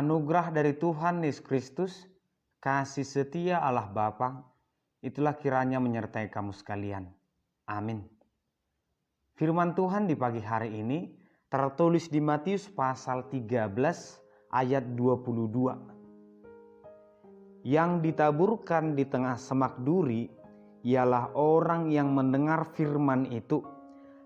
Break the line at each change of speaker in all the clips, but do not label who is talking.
Anugerah dari Tuhan Yesus Kristus, kasih setia Allah Bapa, itulah kiranya menyertai kamu sekalian. Amin. Firman Tuhan di pagi hari ini tertulis di Matius pasal 13 ayat 22. Yang ditaburkan di tengah semak duri ialah orang yang mendengar firman itu,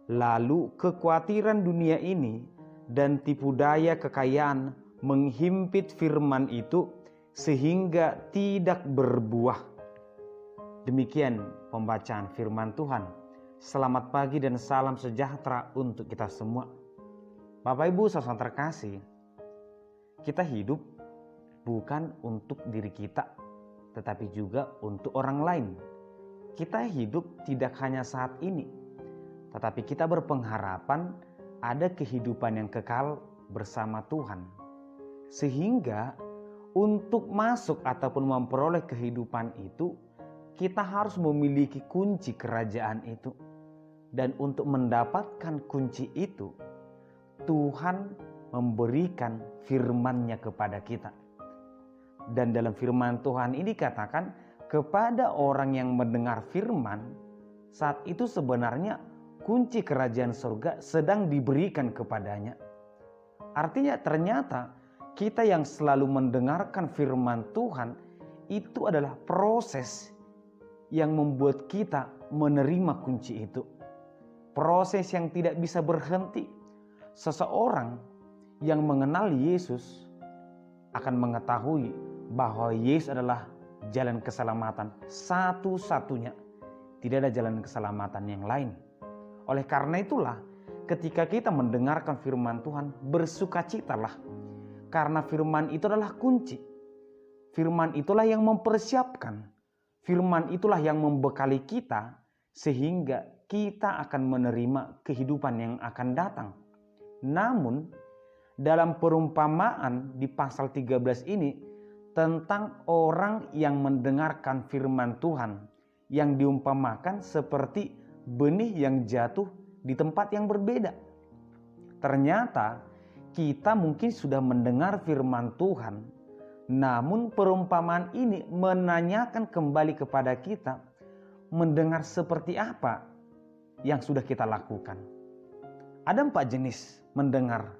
lalu kekhawatiran dunia ini dan tipu daya kekayaan menghimpit firman itu sehingga tidak berbuah. Demikian pembacaan firman Tuhan. Selamat pagi dan salam sejahtera untuk kita semua. Bapak Ibu saudara terkasih, kita hidup bukan untuk diri kita, tetapi juga untuk orang lain. Kita hidup tidak hanya saat ini, tetapi kita berpengharapan ada kehidupan yang kekal bersama Tuhan. Sehingga untuk masuk ataupun memperoleh kehidupan itu, kita harus memiliki kunci kerajaan itu. Dan untuk mendapatkan kunci itu, Tuhan memberikan firman-Nya kepada kita. Dan dalam firman Tuhan ini dikatakan kepada orang yang mendengar firman, saat itu sebenarnya kunci kerajaan surga sedang diberikan kepadanya. Artinya ternyata kita yang selalu mendengarkan firman Tuhan itu adalah proses yang membuat kita menerima kunci itu. Proses yang tidak bisa berhenti. Seseorang yang mengenal Yesus akan mengetahui bahwa Yesus adalah jalan keselamatan satu-satunya. Tidak ada jalan keselamatan yang lain. Oleh karena itulah ketika kita mendengarkan firman Tuhan, bersukacitalah. Karena firman itu adalah kunci. Firman itulah yang mempersiapkan. Firman itulah yang membekali kita sehingga kita akan menerima kehidupan yang akan datang. Namun dalam perumpamaan di pasal 13 ini tentang orang yang mendengarkan firman Tuhan yang diumpamakan seperti benih yang jatuh di tempat yang berbeda. Ternyata kita mungkin sudah mendengar firman Tuhan, namun perumpamaan ini menanyakan kembali kepada kita, mendengar seperti apa yang sudah kita lakukan. Ada 4 jenis mendengar.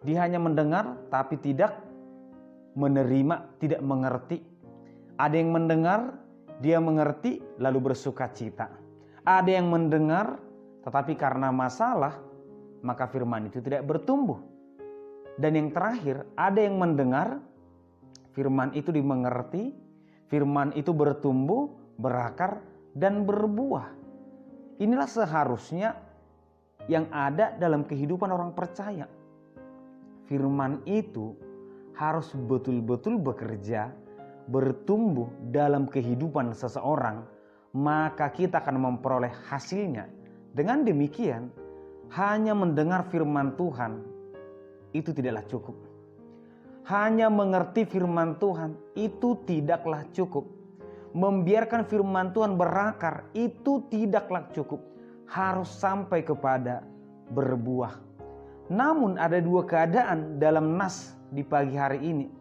Dia hanya mendengar tapi tidak menerima, tidak mengerti. Ada yang mendengar, dia mengerti lalu bersukacita. Ada yang mendengar tetapi karena masalah, maka firman itu tidak bertumbuh. Dan yang terakhir, ada yang mendengar, firman itu dimengerti, firman itu bertumbuh, berakar, dan berbuah. Inilah seharusnya yang ada dalam kehidupan orang percaya. Firman itu harus betul-betul bekerja, bertumbuh dalam kehidupan seseorang, maka kita akan memperoleh hasilnya. Dengan demikian, hanya mendengar firman Tuhan itu tidaklah cukup. Hanya mengerti firman Tuhan itu tidaklah cukup. Membiarkan firman Tuhan berakar itu tidaklah cukup. Harus sampai kepada berbuah. Namun ada 2 keadaan dalam nas di pagi hari ini.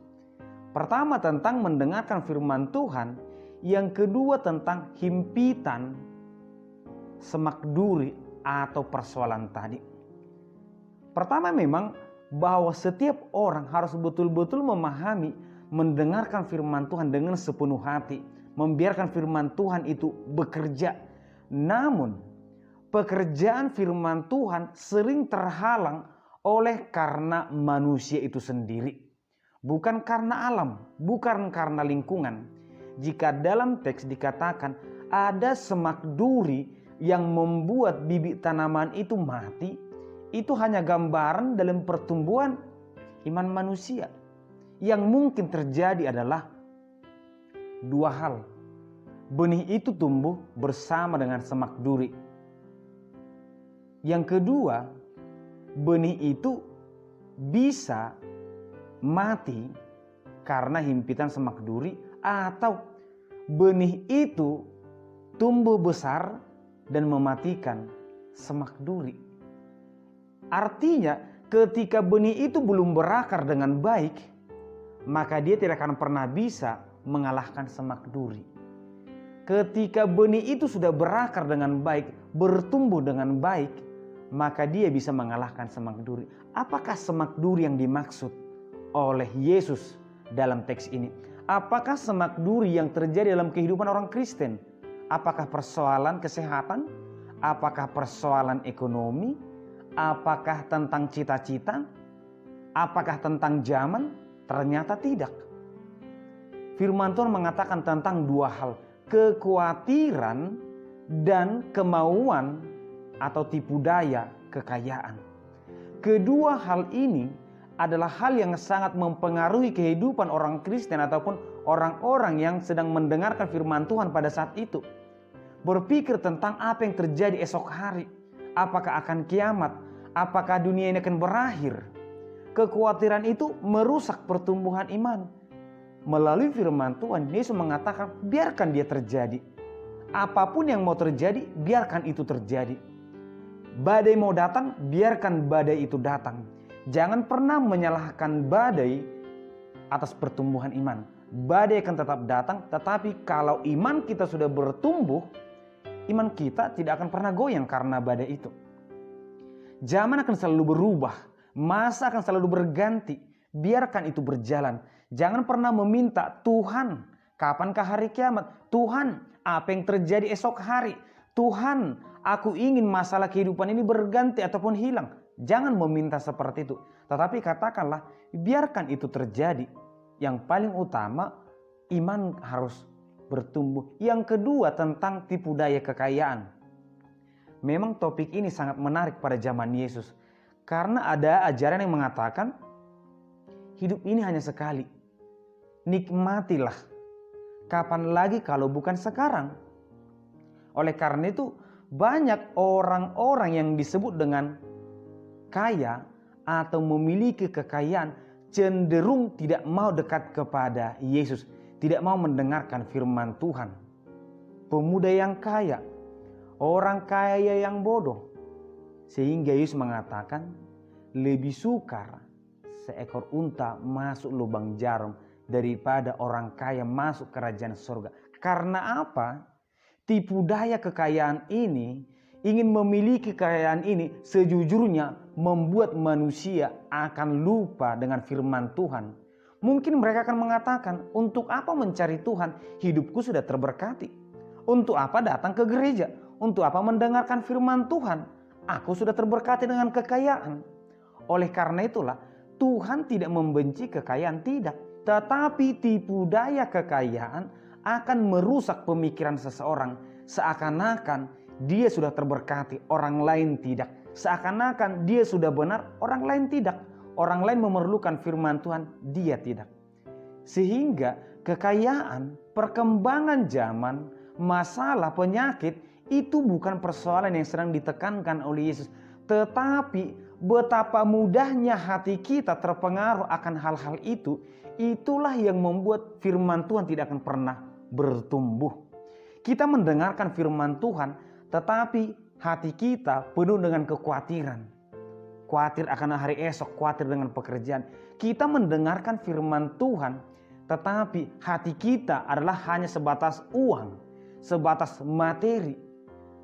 Pertama tentang mendengarkan firman Tuhan. Yang kedua tentang himpitan semak duri atau persoalan tadi. Pertama memang bahwa setiap orang harus betul-betul memahami, mendengarkan firman Tuhan dengan sepenuh hati, membiarkan firman Tuhan itu bekerja. Namun pekerjaan firman Tuhan sering terhalang oleh karena manusia itu sendiri, bukan karena alam, bukan karena lingkungan. Jika dalam teks dikatakan ada semak duri yang membuat bibit tanaman itu mati, itu hanya gambaran dalam pertumbuhan iman manusia. Yang mungkin terjadi adalah 2 hal. Benih itu tumbuh bersama dengan semak duri. Yang kedua, benih itu bisa mati karena himpitan semak duri, atau benih itu tumbuh besar dan mematikan semak duri. Artinya ketika benih itu belum berakar dengan baik, maka dia tidak akan pernah bisa mengalahkan semak duri. Ketika benih itu sudah berakar dengan baik, bertumbuh dengan baik, maka dia bisa mengalahkan semak duri. Apakah semak duri yang dimaksud oleh Yesus dalam teks ini? Apakah semak duri yang terjadi dalam kehidupan orang Kristen? Apakah persoalan kesehatan? Apakah persoalan ekonomi? Apakah tentang cita-cita? Apakah tentang zaman? Ternyata tidak. Firman Tuhan mengatakan tentang dua hal, kekhawatiran dan kemauan atau tipu daya kekayaan. Kedua hal ini adalah hal yang sangat mempengaruhi kehidupan orang Kristen ataupun orang-orang yang sedang mendengarkan firman Tuhan pada saat itu. Berpikir tentang apa yang terjadi esok hari. Apakah akan kiamat? Apakah dunia ini akan berakhir? Kekhawatiran itu merusak pertumbuhan iman. Melalui firman Tuhan, Yesus mengatakan biarkan dia terjadi. Apapun yang mau terjadi, biarkan itu terjadi. Badai mau datang, biarkan badai itu datang. Jangan pernah menyalahkan badai atas pertumbuhan iman. Badai akan tetap datang, tetapi kalau iman kita sudah bertumbuh, iman kita tidak akan pernah goyang karena badai itu. Zaman akan selalu berubah, masa akan selalu berganti. Biarkan itu berjalan. Jangan pernah meminta, Tuhan, kapankah hari kiamat? Tuhan, apa yang terjadi esok hari? Tuhan, aku ingin masalah kehidupan ini berganti ataupun hilang. Jangan meminta seperti itu. Tetapi katakanlah, biarkan itu terjadi. Yang paling utama, iman harus bertumbuh. Yang kedua, tentang tipu daya kekayaan. Memang topik ini sangat menarik pada zaman Yesus. Karena ada ajaran yang mengatakan, hidup ini hanya sekali. Nikmatilah. Kapan lagi kalau bukan sekarang? Oleh karena itu, banyak orang-orang yang disebut dengan kaya atau memiliki kekayaan cenderung tidak mau dekat kepada Yesus, tidak mau mendengarkan firman Tuhan. Pemuda yang kaya, orang kaya yang bodoh. Sehingga Yesus mengatakan, lebih sukar seekor unta masuk lubang jarum daripada orang kaya masuk kerajaan surga. Karena apa? Tipu daya kekayaan ini, ingin memiliki kekayaan ini, sejujurnya membuat manusia akan lupa dengan firman Tuhan. Mungkin mereka akan mengatakan, untuk apa mencari Tuhan? Hidupku sudah terberkati. Untuk apa datang ke gereja? Untuk apa mendengarkan firman Tuhan? Aku sudah terberkati dengan kekayaan. Oleh karena itulah, Tuhan tidak membenci kekayaan, tidak. Tetapi tipu daya kekayaan akan merusak pemikiran seseorang. Seakan-akan dia sudah terberkati, orang lain tidak. Seakan-akan dia sudah benar, orang lain tidak. Orang lain memerlukan firman Tuhan, dia tidak. Sehingga kekayaan, perkembangan zaman, masalah, penyakit, itu bukan persoalan yang sedang ditekankan oleh Yesus. Tetapi betapa mudahnya hati kita terpengaruh akan hal-hal itu. Itulah yang membuat firman Tuhan tidak akan pernah bertumbuh. Kita mendengarkan firman Tuhan, tetapi hati kita penuh dengan kekhawatiran. Khawatir akan hari esok, khawatir dengan pekerjaan. Kita mendengarkan firman Tuhan, tetapi hati kita adalah hanya sebatas uang, sebatas materi.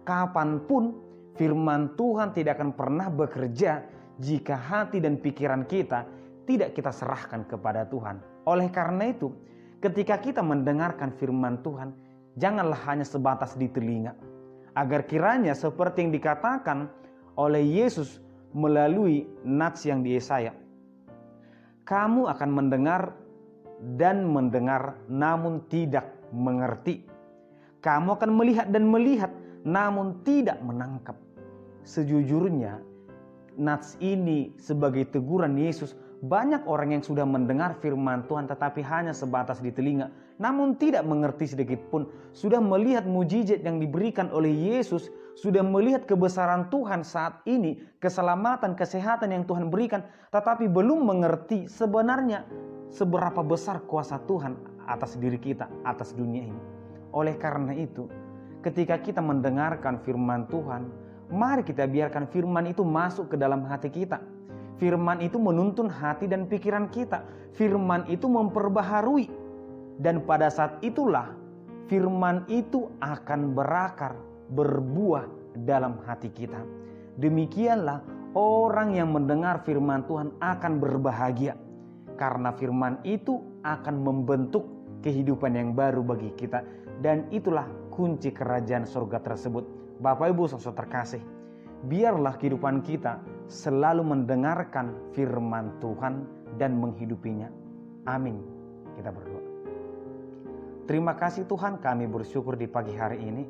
Kapanpun firman Tuhan tidak akan pernah bekerja jika hati dan pikiran kita tidak kita serahkan kepada Tuhan. Oleh karena itu, ketika kita mendengarkan firman Tuhan, janganlah hanya sebatas di telinga. Agar kiranya seperti yang dikatakan oleh Yesus melalui nats yang di Yesaya. Kamu akan mendengar dan mendengar namun tidak mengerti. Kamu akan melihat dan melihat namun tidak menangkap. Sejujurnya, nats ini sebagai teguran Yesus. Banyak orang yang sudah mendengar firman Tuhan tetapi hanya sebatas di telinga, namun tidak mengerti sedikit pun. Sudah melihat mujizat yang diberikan oleh Yesus, sudah melihat kebesaran Tuhan saat ini, keselamatan, kesehatan yang Tuhan berikan, tetapi belum mengerti sebenarnya seberapa besar kuasa Tuhan atas diri kita, atas dunia ini. Oleh karena itu, ketika kita mendengarkan firman Tuhan, mari kita biarkan firman itu masuk ke dalam hati kita. Firman itu menuntun hati dan pikiran kita. Firman itu memperbaharui. Dan pada saat itulah firman itu akan berakar, berbuah dalam hati kita. Demikianlah orang yang mendengar firman Tuhan akan berbahagia. Karena firman itu akan membentuk kehidupan yang baru bagi kita. Dan itulah kunci kerajaan surga tersebut. Bapak Ibu saudara terkasih, biarlah kehidupan kita selalu mendengarkan firman Tuhan dan menghidupinya. Amin. Kita berdoa. Terima kasih Tuhan, kami bersyukur di pagi hari ini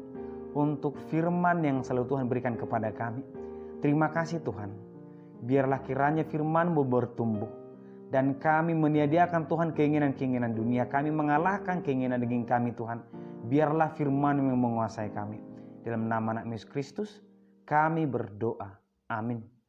untuk firman yang selalu Tuhan berikan kepada kami. Terima kasih Tuhan. Biarlah kiranya firman-Mu bertumbuh dan kami menyediakan Tuhan keinginan-keinginan dunia. Kami mengalahkan keinginan daging kami Tuhan. Biarlah firman-Mu yang menguasai kami. Dalam nama anak Yesus Kristus kami berdoa. Amin.